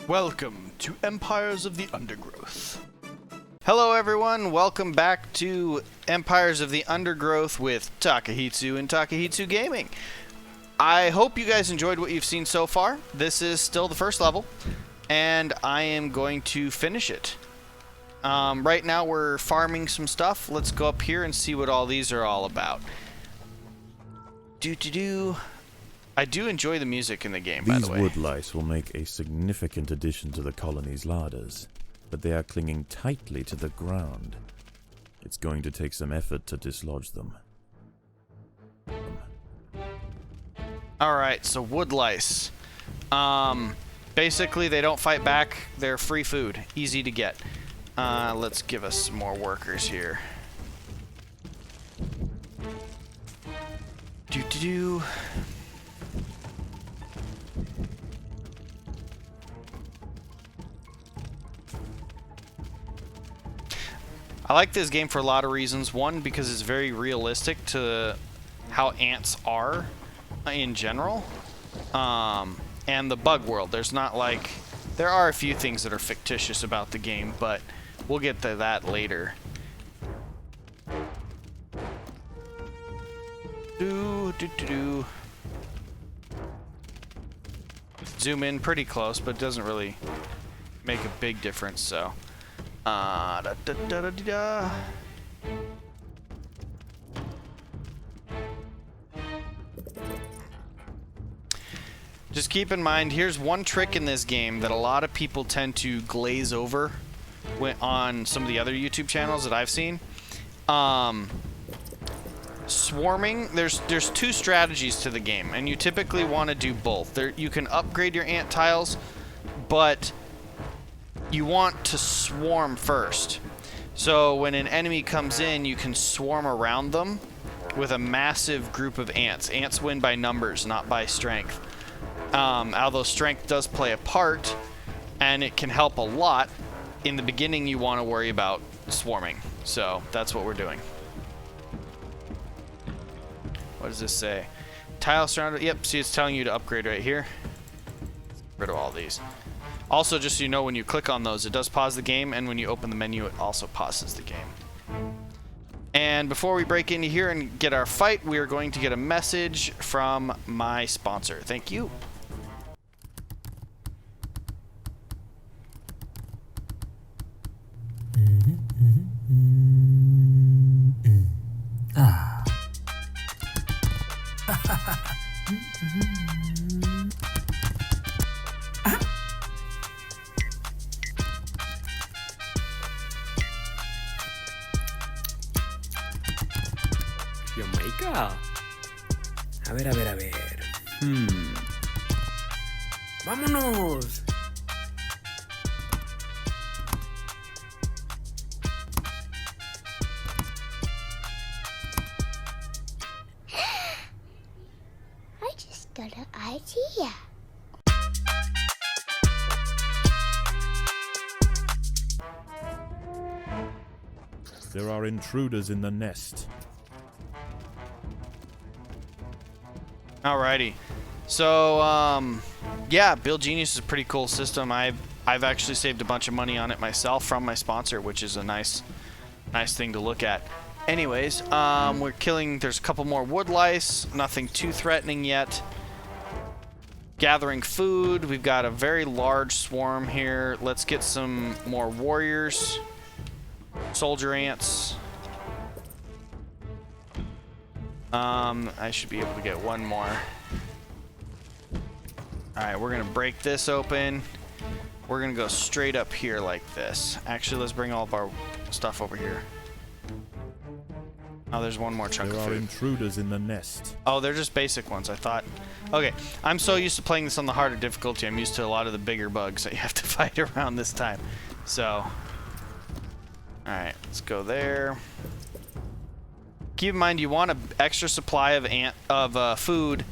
Welcome to Empires of the Undergrowth. Hello everyone, welcome back to Empires of the Undergrowth with Takehitsu and Takehitsu Gaming. I hope you guys enjoyed what you've seen so far. This is still the first level, and I am going to finish it. Right now we're farming some stuff. Let's go up here and see what all these are all about. I do enjoy the music in the game, by the way. These wood lice will make a significant addition to the colony's larders, but they are clinging tightly to the ground. It's going to take some effort to dislodge them. Alright, so wood lice. Basically, they don't fight back. They're free food. Easy to get. Let's give us some more workers here. I like this game for a lot of reasons. One, because it's very realistic to how ants are in general. And the bug world. There's not like... There are a few things that are fictitious about the game, but we'll get to that later. Zoom in pretty close, but it doesn't really make a big difference, so... Just keep in mind, here's one trick in this game that a lot of people tend to glaze over on some of the other YouTube channels that I've seen. Swarming, there's two strategies to the game, and you typically want to do both. You can upgrade your ant tiles, but you want to swarm first. So when an enemy comes in, you can swarm around them with a massive group of ants. Ants win by numbers, not by strength. Although strength does play a part, and it can help a lot, in the beginning you want to worry about swarming. So that's what we're doing. What does this say? Tile surrounded. Yep, see, it's telling you to upgrade right here. Get rid of all these. Also, just so you know, when you click on those, it does pause the game, and when you open the menu, it also pauses the game. And before we break into here and get our fight, we are going to get a message from my sponsor. Thank you. Jamaica. A ver. ¡Vámonos! I just got an idea. There are intruders in the nest. Alrighty. So, yeah, Build Genius is a pretty cool system. I've actually saved a bunch of money on it myself from my sponsor, which is a nice thing to look at. Anyways, we're killing... There's a couple more wood lice. Nothing too threatening yet. Gathering food. We've got a very large swarm here. Let's get some more warriors. Soldier ants. I should be able to get one more. Alright, we're gonna break this open. We're gonna go straight up here like this. Actually, let's bring all of our stuff over here. Oh, there's one more chunk of food. There are intruders in the nest. Oh, they're just basic ones, I thought. Okay, I'm so used to playing this on the harder difficulty, I'm used to a lot of the bigger bugs that you have to fight around this time. So, alright, let's go there. Keep in mind, you want an extra supply of food,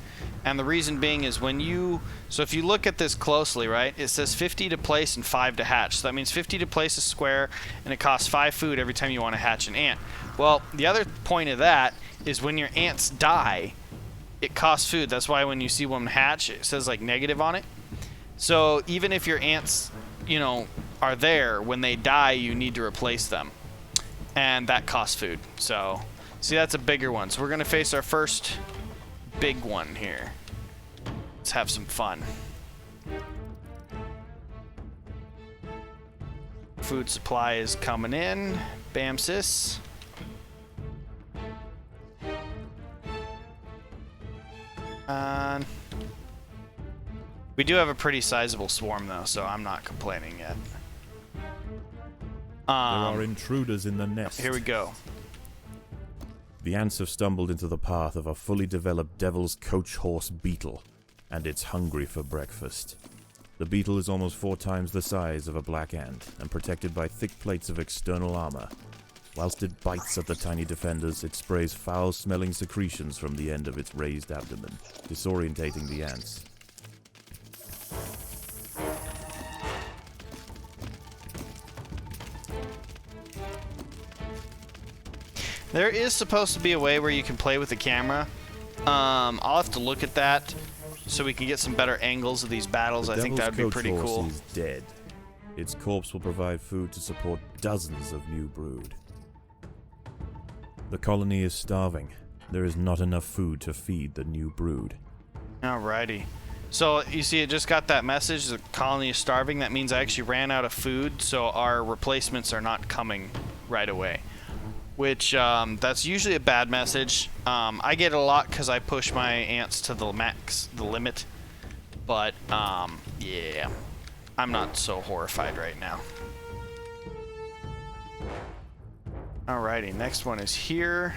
and the reason being is when you... So if you look at this closely, right, it says 50 to place and 5 to hatch. So that means 50 to place a square, and it costs 5 food every time you want to hatch an ant. Well, the other point of that is when your ants die, it costs food. That's why when you see one hatch, it says like negative on it. So even if your ants, you know, are there, when they die, you need to replace them. And that costs food. So, see, that's a bigger one. So we're going to face our first big one here. Let's have some fun. Food supply is coming in. Bam, sis. We do have a pretty sizable swarm, though, so I'm not complaining yet. There are intruders in the nest. Here we go. The ants have stumbled into the path of a fully developed devil's coach horse beetle, and it's hungry for breakfast. The beetle is almost 4 times the size of a black ant, and protected by thick plates of external armor. Whilst it bites at the tiny defenders, it sprays foul-smelling secretions from the end of its raised abdomen, disorientating the ants. There is supposed to be a way where you can play with the camera. I'll have to look at that so we can get some better angles of these battles. I think that would be pretty cool. The devil's coach horse is dead. Its corpse will provide food to support dozens of new brood. The colony is starving. There is not enough food to feed the new brood. Alrighty. So, you see, it just got that message, the colony is starving. That means I actually ran out of food, so our replacements are not coming right away. Which, that's usually a bad message. I get it a lot because I push my ants to the max, the limit. But, yeah. I'm not so horrified right now. Alrighty, next one is here.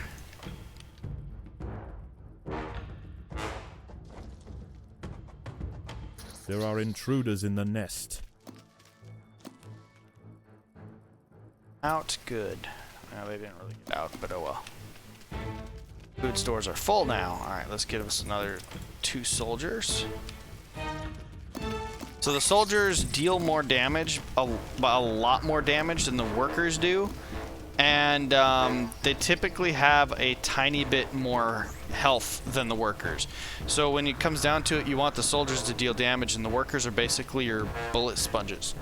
There are intruders in the nest. Out, good. No, they didn't really get out, but oh well. Food stores are full now. Alright, let's give us another 2 soldiers. So the soldiers deal more damage, a lot more damage than the workers do. And they typically have a tiny bit more health than the workers. So when it comes down to it, you want the soldiers to deal damage, and the workers are basically your bullet sponges.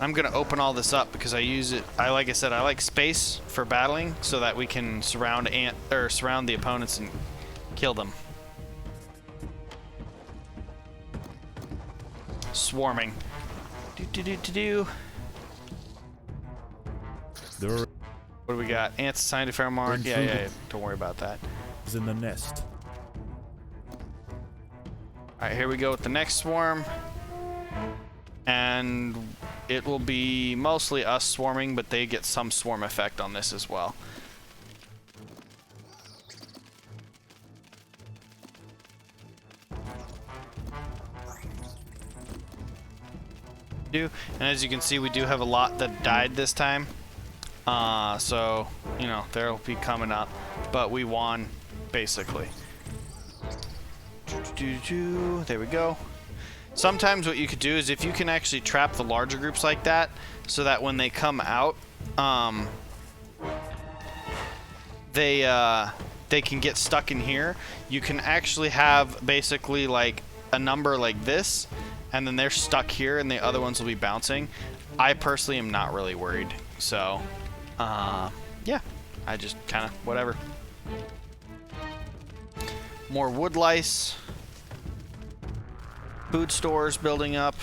I'm gonna open all this up because I use it. Like I said, I like space for battling so that we can surround the opponents and kill them. Swarming. There What do we got? Ants assigned to fair mark. Yeah. Don't worry about that. is in the nest. All right, here we go with the next swarm. And it will be mostly us swarming, but they get some swarm effect on this as well. And as you can see, we do have a lot that died this time. So, you know, they'll be coming up. But we won, basically. There we go. Sometimes what you could do is if you can actually trap the larger groups like that, so that when they come out, they can get stuck in here. You can actually have basically like a number like this, and then they're stuck here, and the other ones will be bouncing. I personally am not really worried, so yeah, I just kind of whatever. More wood lice. Food stores building up.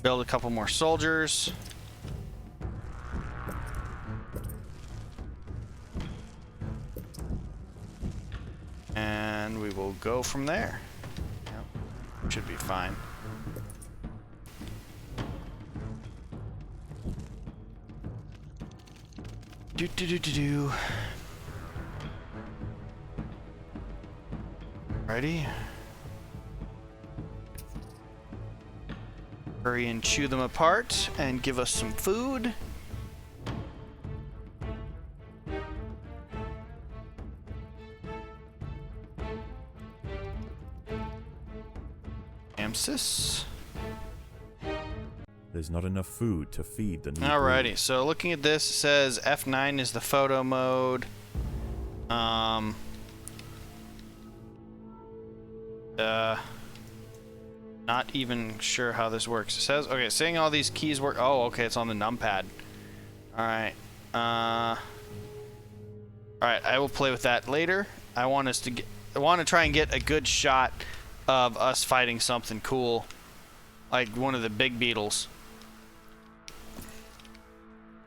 Build a couple more soldiers. And we will go from there. Yep. Should be fine. Do. Ready? Hurry and chew them apart and give us some food. Amsis. There's not enough food to feed the new Alrighty, brood. so looking at this, it says F9 is the photo mode. Not even sure how this works. It says, okay, saying all these keys work. Oh, okay, it's on the numpad. Alright. Alright, I will play with that later. I want to try and get a good shot of us fighting something cool, like one of the big beetles,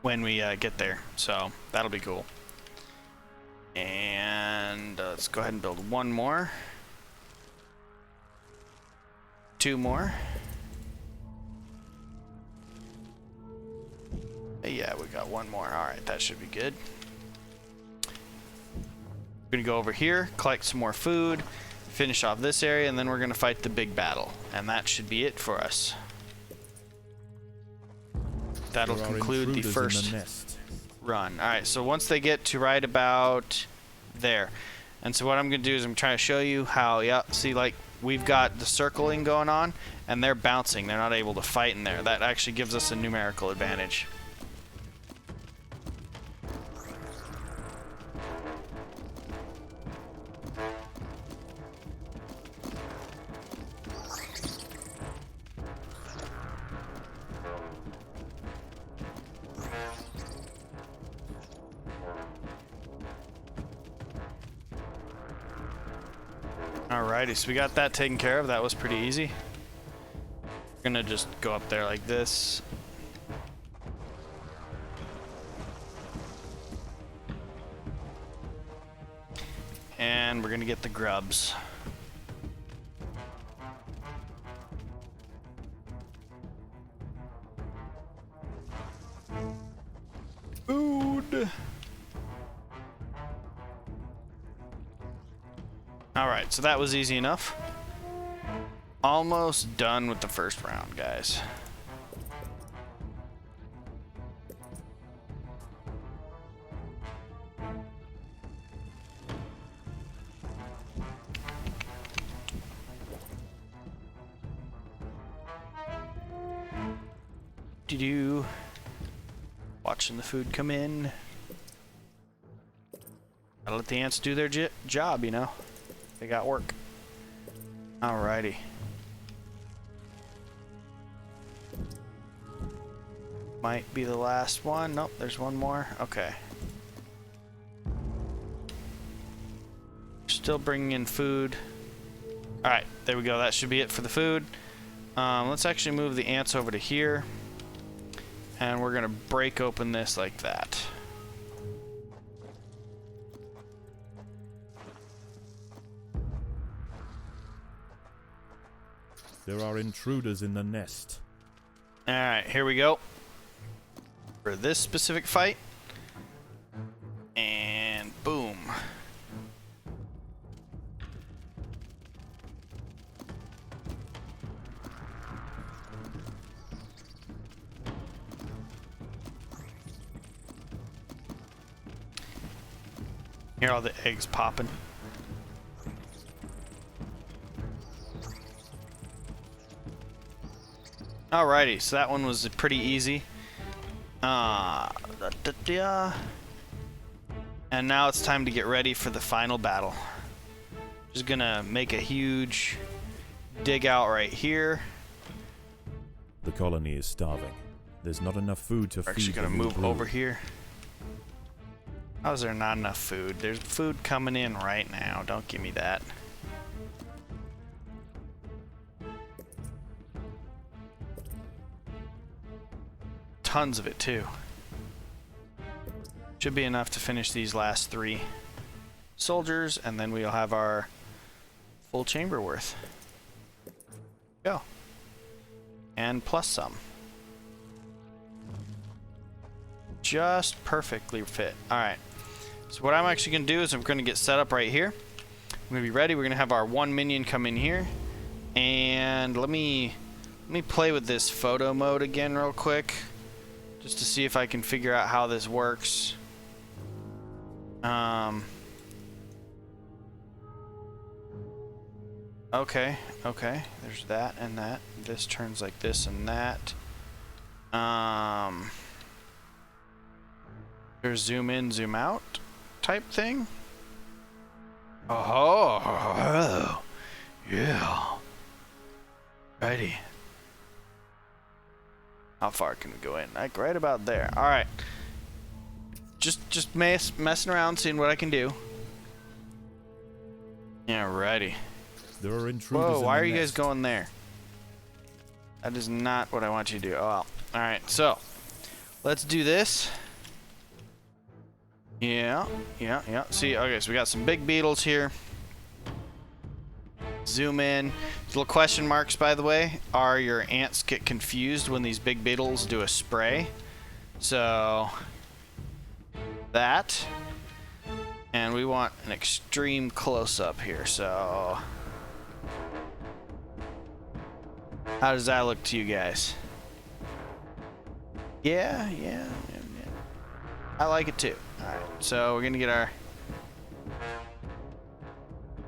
when we get there. So that'll be cool. And let's go ahead and build one more. Two more. Yeah, we got one more. Alright, that should be good. We're gonna go over here, collect some more food, finish off this area, and then we're gonna fight the big battle. And that should be it for us. That'll conclude the first run. Alright, so once they get to right about there. And so what I'm gonna do is I'm trying to show you how, yeah, see, like, we've got the circling going on, and they're bouncing. They're not able to fight in there. That actually gives us a numerical advantage. Alrighty, so we got that taken care of. That was pretty easy. We're gonna just go up there like this. And we're gonna get the grubs. Food! Alright, so that was easy enough. Almost done with the first round, guys. Doo-doo. Watching the food come in. Gotta let the ants do their job, you know. They got work. Alrighty. Might be the last one. Nope, there's one more. Okay. Still bringing in food. Alright, there we go. That should be it for the food. Let's actually move the ants over to here. And we're gonna break open this like that. There are intruders in the nest. Alright, here we go. For this specific fight. And boom. Hear all the eggs popping. Alrighty, so that one was pretty easy. And now it's time to get ready for the final battle. Just gonna make a huge dig out right here. The colony is starving. There's not enough food to We're feed actually gonna the new move brood. over here. How is there not enough food? There's food coming in right now. Don't give me that. Tons of it too. Should be enough to finish these last 3 soldiers, and then we'll have our full chamber worth. Go. And plus some. Just perfectly fit. Alright. So what I'm actually going to do is I'm going to get set up right here. I'm going to be ready. We're going to have our 1 minion come in here. And let me play with this photo mode again real quick. Just to see if I can figure out how this works. Okay. There's that and that. This turns like this and that. There's zoom in, zoom out type thing. Oh, yeah. Righty. How far can we go in? Like right about there. All right. Just messing around, seeing what I can do. Yeah, righty. There are intruders. Whoa, why in are the you guys nest. going there? That is not what I want you to do. Oh, well. All right, so let's do this. Yeah. See, okay, so we got some big beetles here. Zoom in. Little question marks, by the way, are your ants get confused when these big beetles do a spray. So that. And we want an extreme close-up here, so how does that look to you guys? Yeah. I like it too. Alright, so we're gonna get our...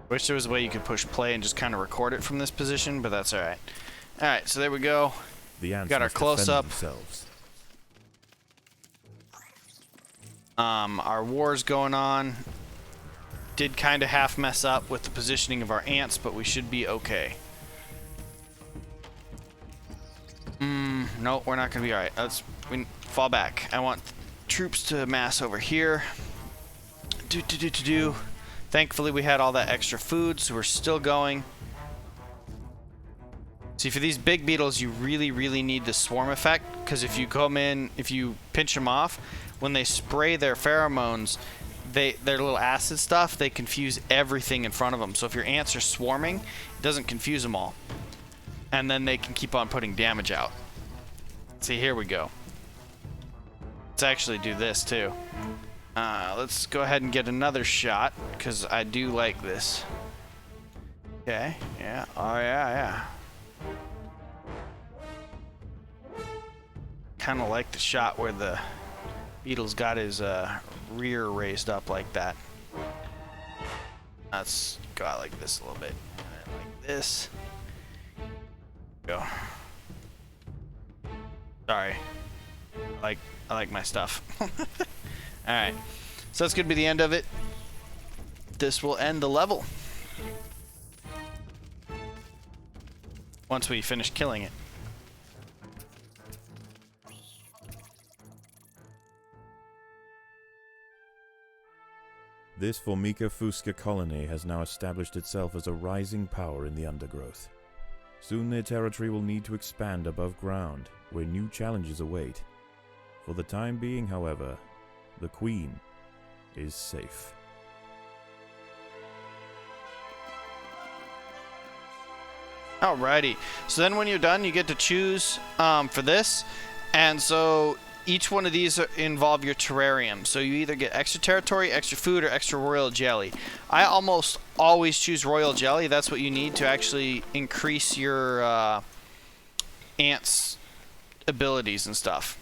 Wish there was a way you could push play and just kind of record it from this position, but that's alright. Alright, so there we go. The ants Got our must defend close-up. themselves. Our war's going on. Did kind of half mess up with the positioning of our ants, but we should be okay. No, we're not gonna be alright. We fall back. I want troops to mass over here. Thankfully, we had all that extra food, so we're still going. See, for these big beetles, you really need the swarm effect, because if you come in, if you pinch them off, when they spray their pheromones, their little acid stuff, they confuse everything in front of them. So if your ants are swarming, it doesn't confuse them all. And then they can keep on putting damage out. See, here we go. Let's actually do this too. Let's go ahead and get another shot, because I do like this. Okay, yeah, oh yeah. Kind of like the shot where the beetle's got his rear raised up like that. Let's go out like this a little bit. And then like this. Go. Sorry. I like my stuff. Alright. So that's gonna be the end of it. This will end the level. Once we finish killing it. This Formica fusca colony has now established itself as a rising power in the Undergrowth. Soon their territory will need to expand above ground, where new challenges await. For the time being, however, the Queen is safe. Alrighty. So then when you're done, you get to choose for this. And so each one of these involve your terrarium. So you either get extra territory, extra food, or extra royal jelly. I almost always choose royal jelly. That's what you need to actually increase your ants' abilities and stuff.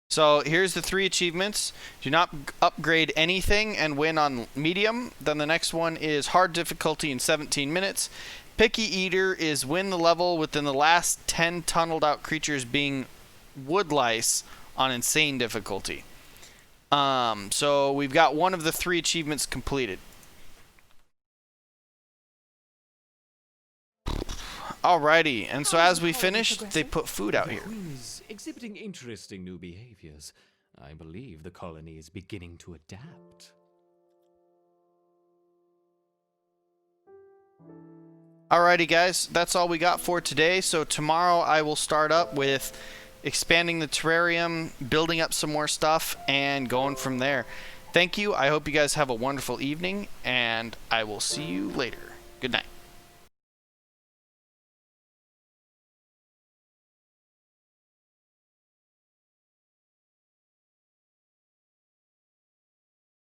So here's the 3 achievements. Do not upgrade anything and win on medium. Then the next one is hard difficulty in 17 minutes. Picky Eater is win the level within the last 10 tunneled out creatures being wood lice on insane difficulty. So we've got one of the 3 achievements completed. Alrighty, and so as we finished, they put food out here. The Queen is exhibiting interesting new behaviors. I believe the colony is beginning to adapt. Alrighty guys, that's all we got for today. So tomorrow I will start up with expanding the terrarium, building up some more stuff, and going from there. Thank you. I hope you guys have a wonderful evening, and I will see you later. Good night.